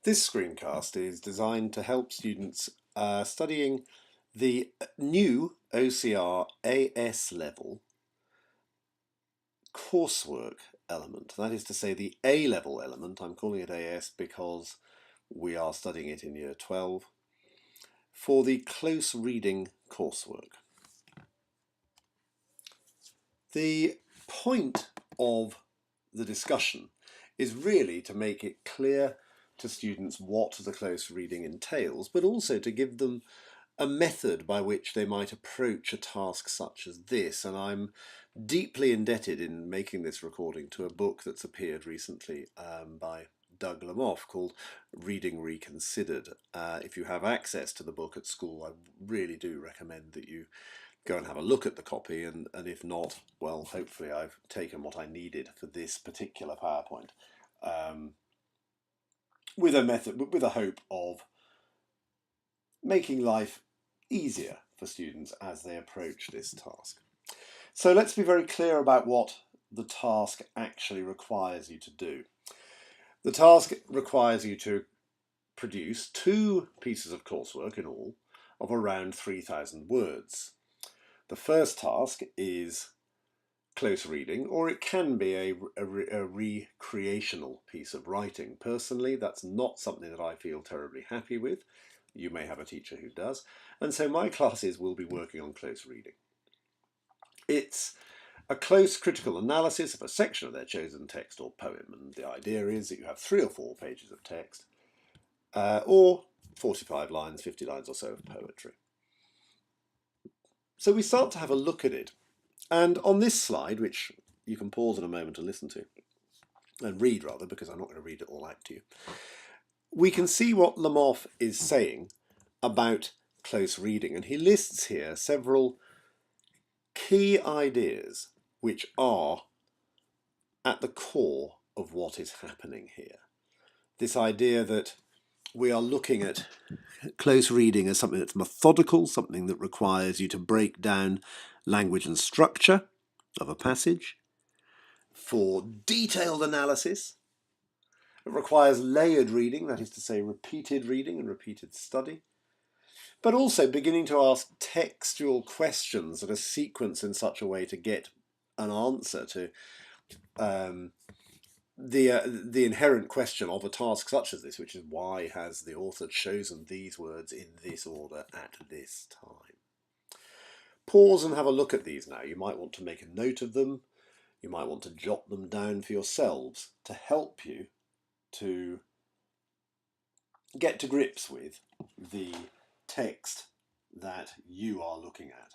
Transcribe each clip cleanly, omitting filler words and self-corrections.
This screencast is designed to help students studying the new OCR AS level coursework element. That is to say the A level element. I'm calling it AS because we are studying it in year 12 for the close reading coursework. The point of the discussion is really to make it clear to students what the close reading entails, but also to give them a method by which they might approach a task such as this. And I'm deeply indebted in making this recording to a book that's appeared recently by Doug Lemov called Reading Reconsidered. If you have access to the book at school, I really do recommend that you go and have a look at the copy, and if not, well, hopefully I've taken what I needed for this particular PowerPoint with a hope of making life easier for students as they approach this task. So let's be very clear about what the task actually requires you to do. The task requires you to produce 2 pieces of coursework in all of around 3,000 words. The first task is close reading, or it can be a recreational piece of writing. Personally, that's not something that I feel terribly happy with. You may have a teacher who does. And so my classes will be working on close reading. It's a close critical analysis of a section of their chosen text or poem. And the idea is that you have 3 or 4 pages of text, or 45 lines, 50 lines or so of poetry. So we start to have a look at it. And on this slide, which you can pause in a moment to listen to, and read rather, because I'm not going to read it all out to you, we can see what Lemov is saying about close reading. And he lists here several key ideas which are at the core of what is happening here. This idea that we are looking at close reading as something that's methodical, something that requires you to break down language and structure of a passage. For detailed analysis, it requires layered reading, that is to say repeated reading and repeated study, but also beginning to ask textual questions that are sequenced in such a way to get an answer to the inherent question of a task such as this, which is why has the author chosen these words in this order at this time. Pause and have a look at these now. You might want to make a note of them. You might want to jot them down for yourselves to help you to get to grips with the text that you are looking at.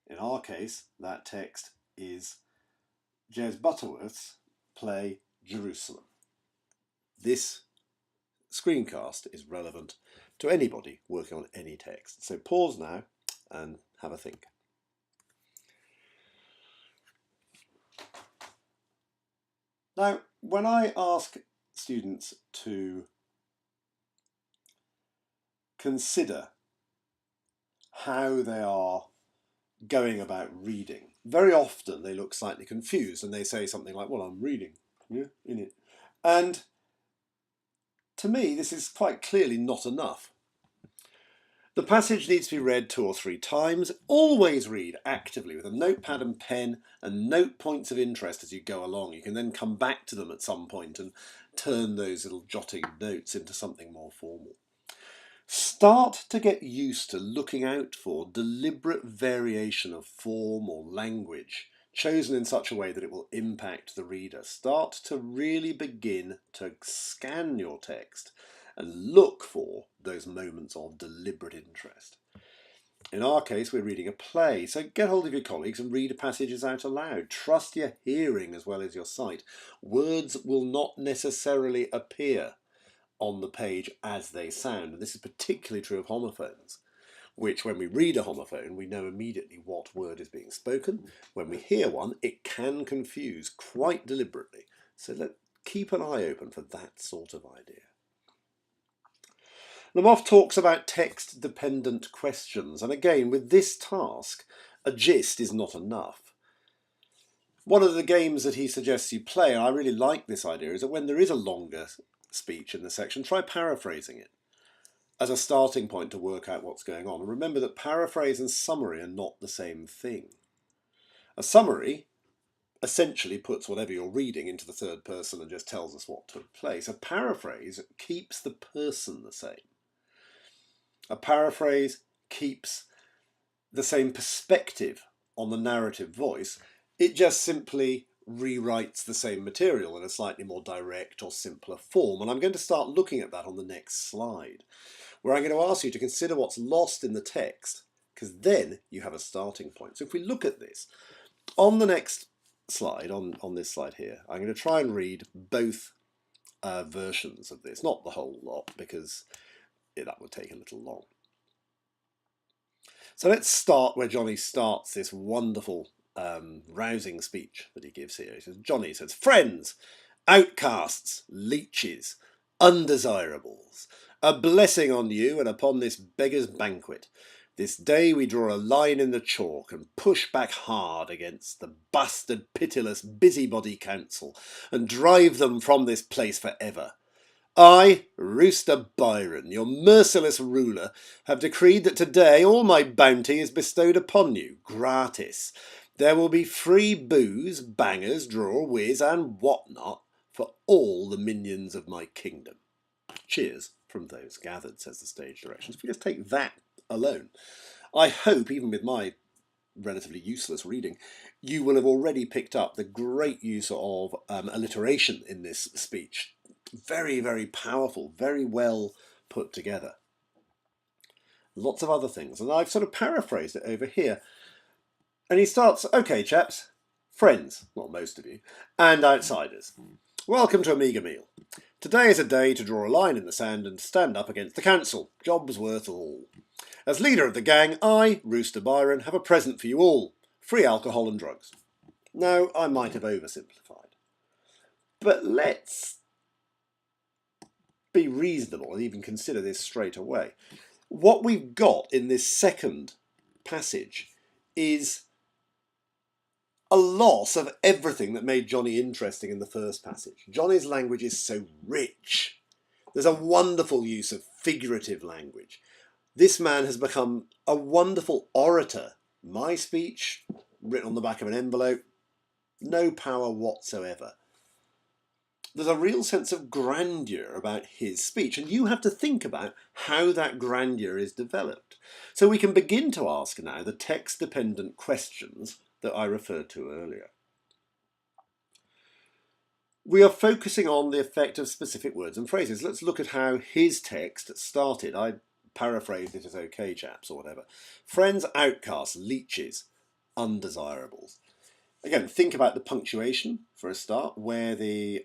In our case, that text is Jez Butterworth's play Jerusalem. This screencast is relevant to anybody working on any text. So pause now and have a think. Now, when I ask students to consider how they are going about reading, very often they look slightly confused and they say something like, well, I'm reading, yeah, in it. And to me, this is quite clearly not enough. The passage needs to be read 2 or 3 times. Always read actively with a notepad and pen and note points of interest as you go along. You can then come back to them at some point and turn those little jotting notes into something more formal. Start to get used to looking out for deliberate variation of form or language chosen in such a way that it will impact the reader. Start to really begin to scan your text and look for those moments of deliberate interest. In our case, we're reading a play, so get hold of your colleagues and read passages out aloud. Trust your hearing as well as your sight. Words will not necessarily appear on the page as they sound, and this is particularly true of homophones, which when we read a homophone, we know immediately what word is being spoken. When we hear one, it can confuse quite deliberately. So keep an eye open for that sort of idea. Lemov talks about text-dependent questions, and again, with this task, a gist is not enough. One of the games that he suggests you play, and I really like this idea, is that when there is a longer speech in this section, try paraphrasing it as a starting point to work out what's going on. And remember that paraphrase and summary are not the same thing. A summary essentially puts whatever you're reading into the third person and just tells us what took place. A paraphrase keeps the person the same. A paraphrase keeps the same perspective on the narrative voice. It just simply rewrites the same material in a slightly more direct or simpler form. And I'm going to start looking at that on the next slide, where I'm going to ask you to consider what's lost in the text, because then you have a starting point. So if we look at this, on the next slide, on this slide here, I'm going to try and read both versions of this, not the whole lot, because that would take a little long. So let's start where Johnny starts this wonderful, rousing speech that he gives here. He says, Johnny says, friends, outcasts, leeches, undesirables, a blessing on you and upon this beggar's banquet. This day we draw a line in the chalk and push back hard against the bastard, pitiless, busybody council and drive them from this place for ever. I, Rooster Byron, your merciless ruler, have decreed that today all my bounty is bestowed upon you, gratis. There will be free booze, bangers, draw, whiz, and what-not for all the minions of my kingdom. Cheers from those gathered, says the stage directions. If we just take that alone, I hope, even with my relatively useless reading, you will have already picked up the great use of alliteration in this speech. Very, very powerful, very well put together. Lots of other things, and I've sort of paraphrased it over here. And he starts, okay, chaps, friends, well, most of you, and outsiders. Welcome to a meagre meal. Today is a day to draw a line in the sand and stand up against the council. Job's worth all. As leader of the gang, I, Rooster Byron, have a present for you all. Free alcohol and drugs. Now, I might have oversimplified. But let's be reasonable and even consider this straight away. What we've got in this second passage is a loss of everything that made Johnny interesting in the first passage. Johnny's language is so rich. There's a wonderful use of figurative language. This man has become a wonderful orator. My speech, written on the back of an envelope, no power whatsoever. There's a real sense of grandeur about his speech, and you have to think about how that grandeur is developed. So we can begin to ask now the text-dependent questions that I referred to earlier. We are focusing on the effect of specific words and phrases. Let's look at how his text started. I paraphrased it as okay, chaps, or whatever. Friends, outcasts, leeches, undesirables. Again, think about the punctuation for a start, where the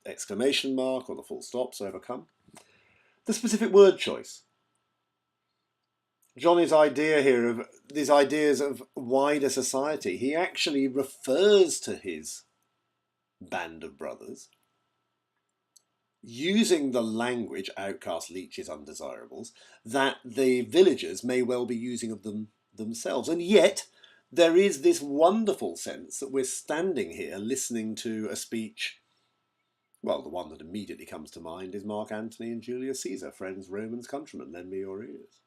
exclamation mark or the full stops overcome. The specific word choice. Johnny's idea here of these ideas of wider society. He actually refers to his band of brothers using the language, outcasts, leeches, undesirables, that the villagers may well be using of them themselves. And yet, there is this wonderful sense that we're standing here listening to a speech. Well, the one that immediately comes to mind is Mark Antony and Julius Caesar, friends, Romans, countrymen, lend me your ears.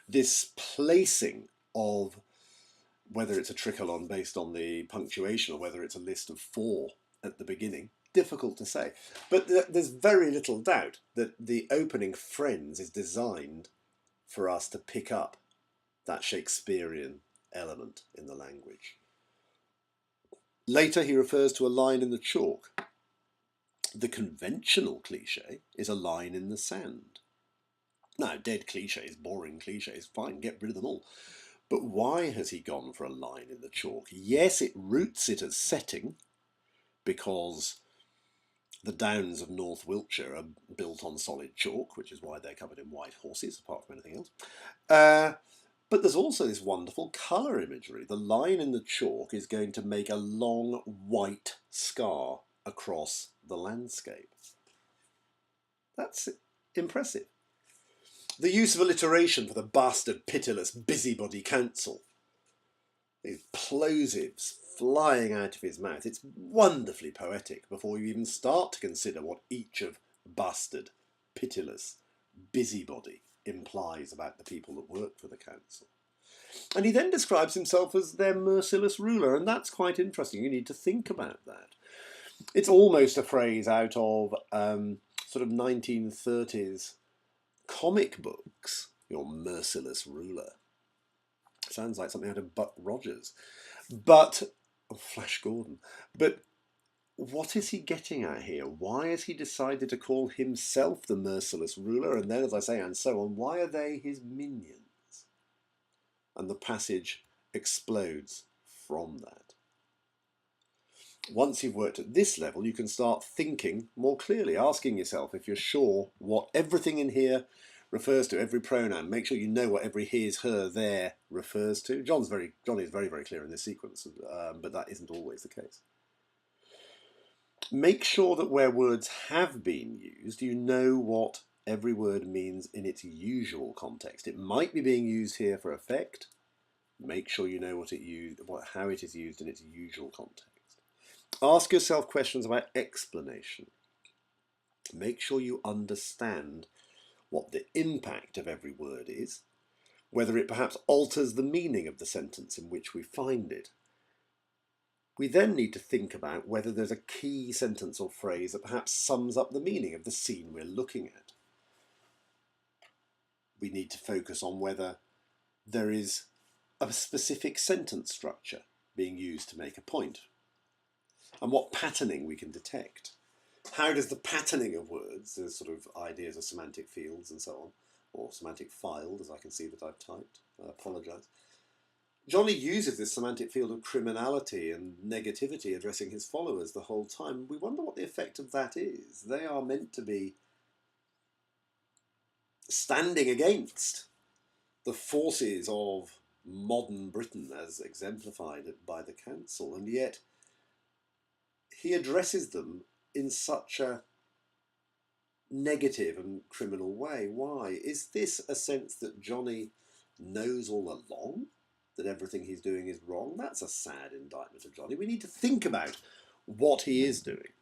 This placing of, whether it's a tricolon based on the punctuation or whether it's a list of 4 at the beginning, difficult to say. But there's very little doubt that the opening friends is designed for us to pick up that Shakespearean element in the language. Later he refers to a line in the chalk. The conventional cliche is a line in the sand. Now, dead cliches, boring cliches, fine, get rid of them all. But why has he gone for a line in the chalk? Yes, it roots it as setting, because the downs of North Wiltshire are built on solid chalk, which is why they're covered in white horses, apart from anything else. But there's also this wonderful colour imagery. The line in the chalk is going to make a long white scar across the landscape. That's impressive. The use of alliteration for the bastard, pitiless, busybody council. These plosives flying out of his mouth. It's wonderfully poetic before you even start to consider what each of bastard, pitiless, busybody implies about the people that work for the council. And he then describes himself as their merciless ruler, and that's quite interesting. You need to think about that. It's almost a phrase out of sort of 1930s comic books, your merciless ruler. Sounds like something out of Buck Rogers. But, or Flash Gordon. But what is he getting at here? Why has he decided to call himself the merciless ruler? And then, as I say, and so on, why are they his minions? And the passage explodes from that. Once you've worked at this level, you can start thinking more clearly, asking yourself if you're sure what everything in here refers to, every pronoun. Make sure you know what every his, her, their refers to. Johnny is very, very clear in this sequence, but that isn't always the case. Make sure that where words have been used, you know what every word means in its usual context. It might be being used here for effect. Make sure you know how it is used in its usual context. Ask yourself questions about explanation. Make sure you understand what the impact of every word is, whether it perhaps alters the meaning of the sentence in which we find it. We then need to think about whether there's a key sentence or phrase that perhaps sums up the meaning of the scene we're looking at. We need to focus on whether there is a specific sentence structure being used to make a point, and what patterning we can detect. How does the patterning of words, there's sort of ideas of semantic fields and so on, or semantic filed, as I can see that I've typed, I apologise. Johnny uses this semantic field of criminality and negativity addressing his followers the whole time. We wonder what the effect of that is. They are meant to be standing against the forces of modern Britain as exemplified by the council, and yet he addresses them in such a negative and criminal way. Why? Is this a sense that Johnny knows all along that everything he's doing is wrong? That's a sad indictment of Johnny. We need to think about what he is doing.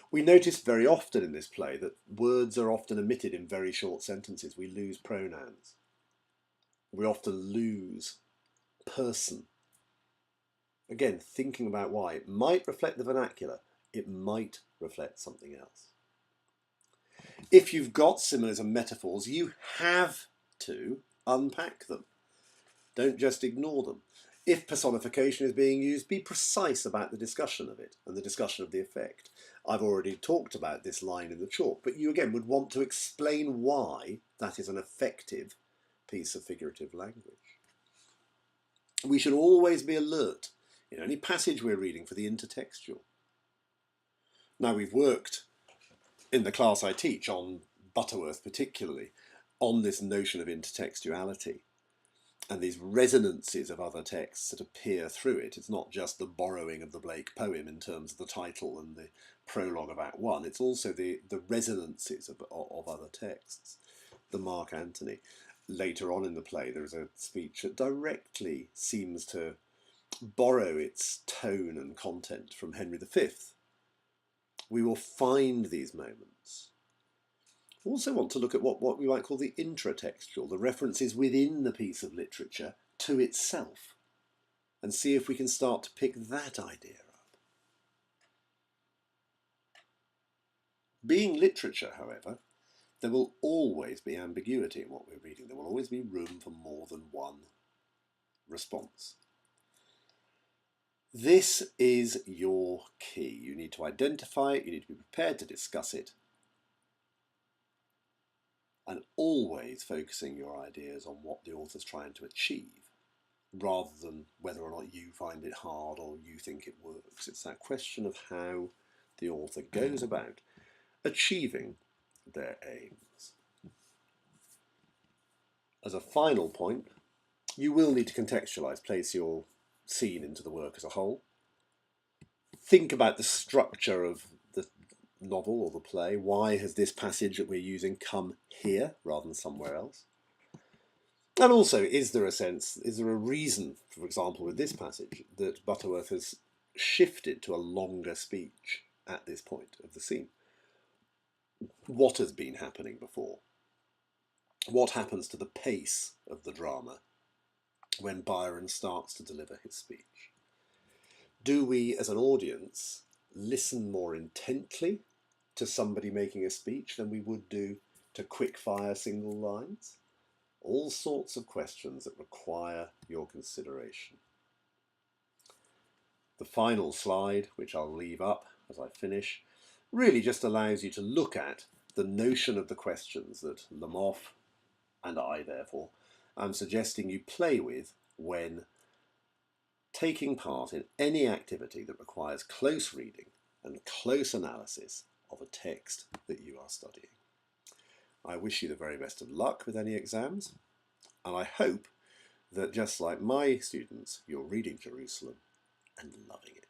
We notice very often in this play that words are often omitted in very short sentences. We lose pronouns. We often lose person. Again, thinking about why. It might reflect the vernacular. It might reflect something else. If you've got similes and metaphors, you have to unpack them. Don't just ignore them. If personification is being used, be precise about the discussion of it and the discussion of the effect. I've already talked about this line in the chalk, but you again would want to explain why that is an effective piece of figurative language. We should always be alert in any passage we're reading for the intertextual. Now, we've worked in the class I teach on Butterworth particularly on this notion of intertextuality and these resonances of other texts that appear through it. It's not just the borrowing of the Blake poem in terms of the title and the prologue of Act 1, it's also the resonances of other texts. The Mark Antony. Later on in the play there is a speech that directly seems to borrow its tone and content from Henry V. We will find these moments. We also want to look at what we might call the intratextual, the references within the piece of literature to itself, and see if we can start to pick that idea up. Being literature, however, there will always be ambiguity in what we're reading. There will always be room for more than one response. This is your key. You need to identify it, you need to be prepared to discuss it, and always focusing your ideas on what the author's trying to achieve, rather than whether or not you find it hard or you think it works. It's that question of how the author goes about achieving their aims. As a final point, you will need to contextualise, place your scene into the work as a whole. Think about the structure of the novel or the play. Why has this passage that we're using come here rather than somewhere else? And also, is there a reason, for example, with this passage, that Butterworth has shifted to a longer speech at this point of the scene? what has been happening before. What happens to the pace of the drama when Byron starts to deliver his speech? Do we, as an audience, listen more intently to somebody making a speech than we would do to quick-fire single lines? All sorts of questions that require your consideration. The final slide, which I'll leave up as I finish, really just allows you to look at the notion of the questions that Lemov, and I therefore, am suggesting you play with when taking part in any activity that requires close reading and close analysis of a text that you are studying. I wish you the very best of luck with any exams, and I hope that just like my students, you're reading Jerusalem and loving it.